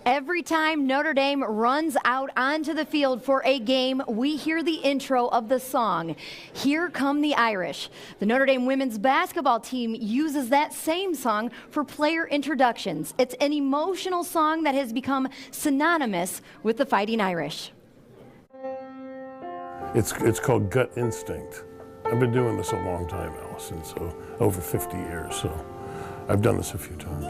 Every time Notre Dame runs out onto the field for a game, we hear the intro of the song, Here Come the Irish. The Notre Dame women's basketball team uses that same song for player introductions. It's an emotional song that has become synonymous with the Fighting Irish. It's called Gut Instinct. I've been doing this a long time, Allison, so over 50 years, so I've done this a few times.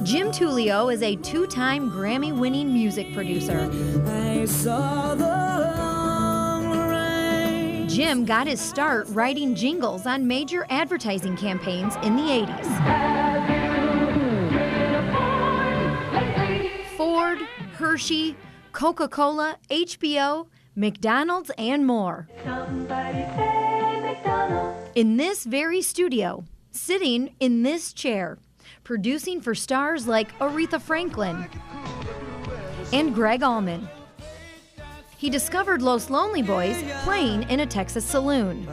Jim Tullio is a two-time Grammy-winning music producer. I saw the long rain. Jim got his start writing jingles on major advertising campaigns in the 80s. Ford, Hershey, Coca-Cola, HBO, McDonald's, and more. In this very studio, sitting in this chair, producing for stars like Aretha Franklin and Greg Allman. He discovered Los Lonely Boys playing in a Texas saloon.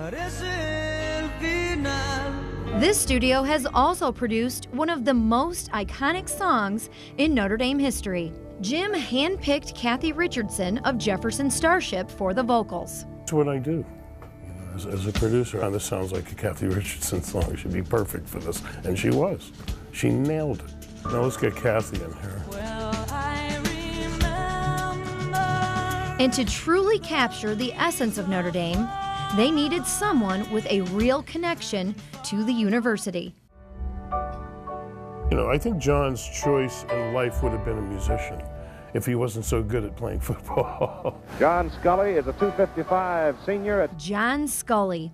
This studio has also produced one of the most iconic songs in Notre Dame history. Jim handpicked Cathy Richardson of Jefferson Starship for the vocals. That's what I do. As a producer, this sounds like a Cathy Richardson song. She'd be perfect for this. And she was. She nailed it. Now let's get Cathy in here. And to truly capture the essence of Notre Dame, they needed someone with a real connection to the university. You know, I think John's choice in life would have been a musician if he wasn't so good at playing football. John Scully is a 255 senior. John Scully.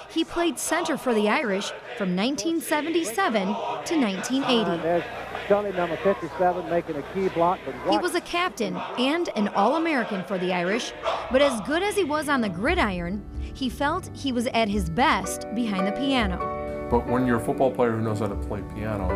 He played center for the Irish from 1977 to 1980. There's Scully, number 57, making a key block. He was a captain and an All-American for the Irish, but as good as he was on the gridiron, he felt he was at his best behind the piano. But when you're a football player who knows how to play piano,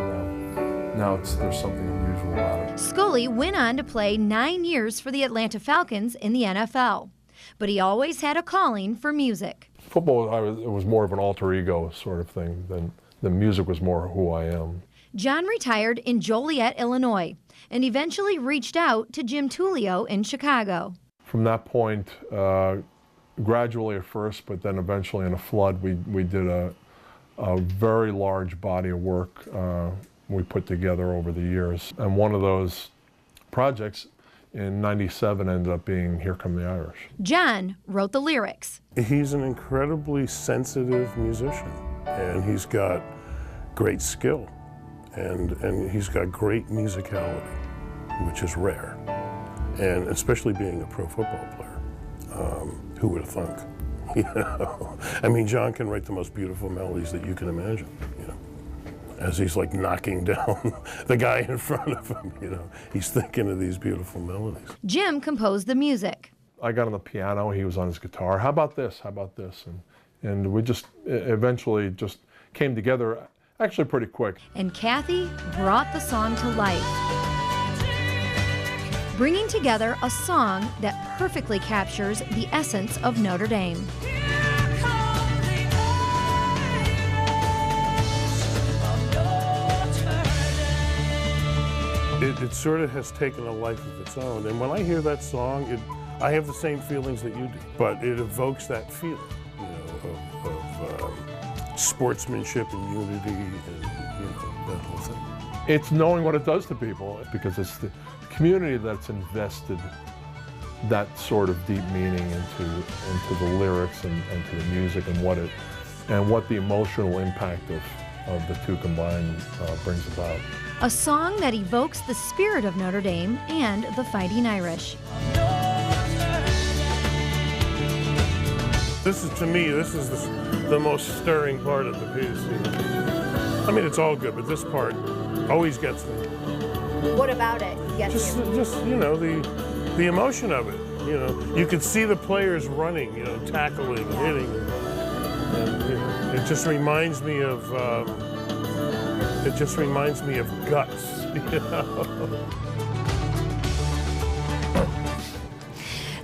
now there's something unusual about it. Scully went on to play 9 years for the Atlanta Falcons in the NFL, but he always had a calling for music. Football, it was more of an alter ego sort of thing than the music was more who I am. John retired in Joliet, Illinois, and eventually reached out to Jim Tullio in Chicago. From that point, gradually at first, but then eventually in a flood, we did a very large body of work we put together over the years. And one of those projects in '97 ended up being Here Come the Irish. John wrote the lyrics. He's an incredibly sensitive musician, and he's got great skill, and he's got great musicality, which is rare, and especially being a pro football player. Who would have thunk? You know, I mean, John can write the most beautiful melodies that you can imagine, you know, as he's like knocking down the guy in front of him, you know. He's thinking of these beautiful melodies. Jim composed the music. I got on the piano, he was on his guitar. How about this? How about this? And we just eventually just came together actually pretty quick. And Cathy brought the song to life, bringing together a song that perfectly captures the essence of Notre Dame. It sort of has taken a life of its own, and when I hear that song, I have the same feelings that you do, but it evokes that feeling, you know, of sportsmanship and unity and, you know, that whole thing. It's knowing what it does to people, because it's the community that's invested that sort of deep meaning into the lyrics and to the music and what the emotional impact of the two combined brings about. A song that evokes the spirit of Notre Dame and the Fighting Irish. This is, to me, this is the most stirring part of the piece. You know? I mean, it's all good, but this part always gets me. What about it gets you? Just you know, the emotion of it. You know, you could see the players running, you know, tackling, hitting, and you know, it just reminds me of. It just reminds me of guts, you know.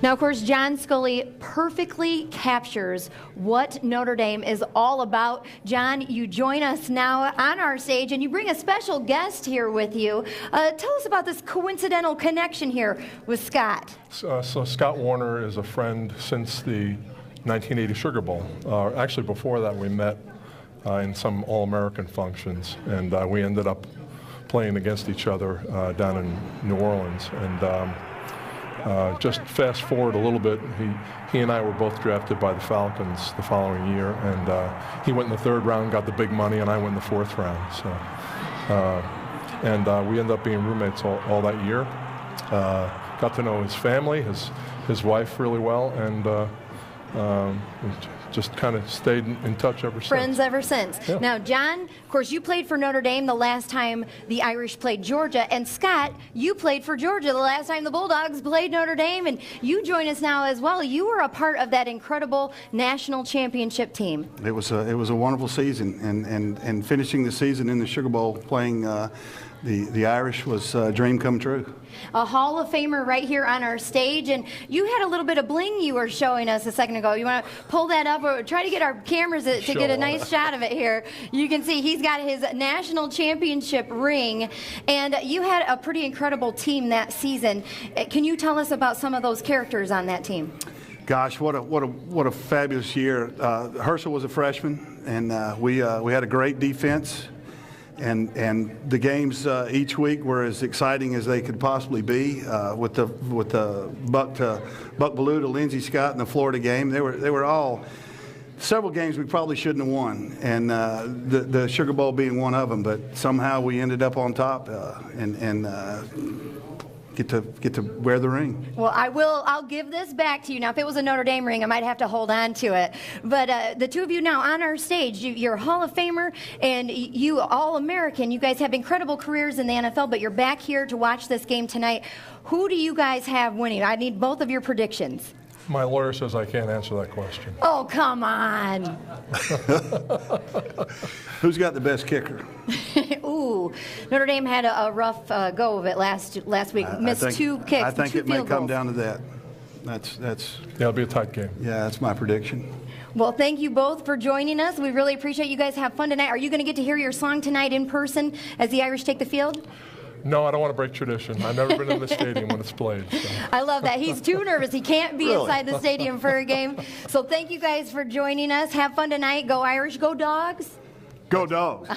Now, of course, John Scully perfectly captures what Notre Dame is all about. John, you join us now on our stage, and you bring a special guest here with you. Tell us about this coincidental connection here with Scott. So Scott Woener is a friend since the 1980 Sugar Bowl. Actually, before that, we met in some All-American functions, and we ended up playing against each other down in New Orleans. And just fast forward a little bit, he and I were both drafted by the Falcons the following year, and he went in the 3rd round, got the big money, and I went in the 4th round. So, and we ended up being roommates all that year. Got to know his family, his wife really well, and just kind of stayed in touch ever since. Friends ever since. Yeah. Now, John, of course, you played for Notre Dame the last time the Irish played Georgia, and Scott, you played for Georgia the last time the Bulldogs played Notre Dame, and you join us now as well. You were a part of that incredible national championship team. It was a wonderful season, and finishing the season in the Sugar Bowl playing the Irish was a dream come true. A Hall of Famer right here on our stage, and you had a little bit of bling you were showing us a second ago. You want to pull that up or try to get our cameras to get a nice shot of it here. You can see he's got his national championship ring, and you had a pretty incredible team that season. Can you tell us about some of those characters on that team? Gosh, what a fabulous year. Herschel was a freshman, and we had a great defense. And the games each week were as exciting as they could possibly be. With the Buck Bellew to Lindsey Scott in the Florida game, they were all several games we probably shouldn't have won, and the Sugar Bowl being one of them. But somehow we ended up on top and get to wear the ring. Well, I'll give this back to you. Now, if it was a Notre Dame ring, I might have to hold on to it. But the two of you now on our stage, you're a Hall of Famer and you All-American. You guys have incredible careers in the NFL, but you're back here to watch this game tonight. Who do you guys have winning? I need both of your predictions. My lawyer says I can't answer that question. Oh, come on. Who's got the best kicker? Ooh, Notre Dame had a rough go of it last week. Missed 2 kicks. I think two it may field come goals. down to that. That's Yeah, it'll be a tight game. yeah, that's my prediction. Well, thank you both for joining us. We really appreciate you guys. Have fun tonight. Are you going to get to hear your song tonight in person as the Irish take the field? No, I don't want to break tradition. I've never been in the stadium when it's played. So. I love that. He's too nervous. He can't be inside the stadium for a game. So thank you guys for joining us. Have fun tonight. Go Irish. Go Dogs. Go Dogs.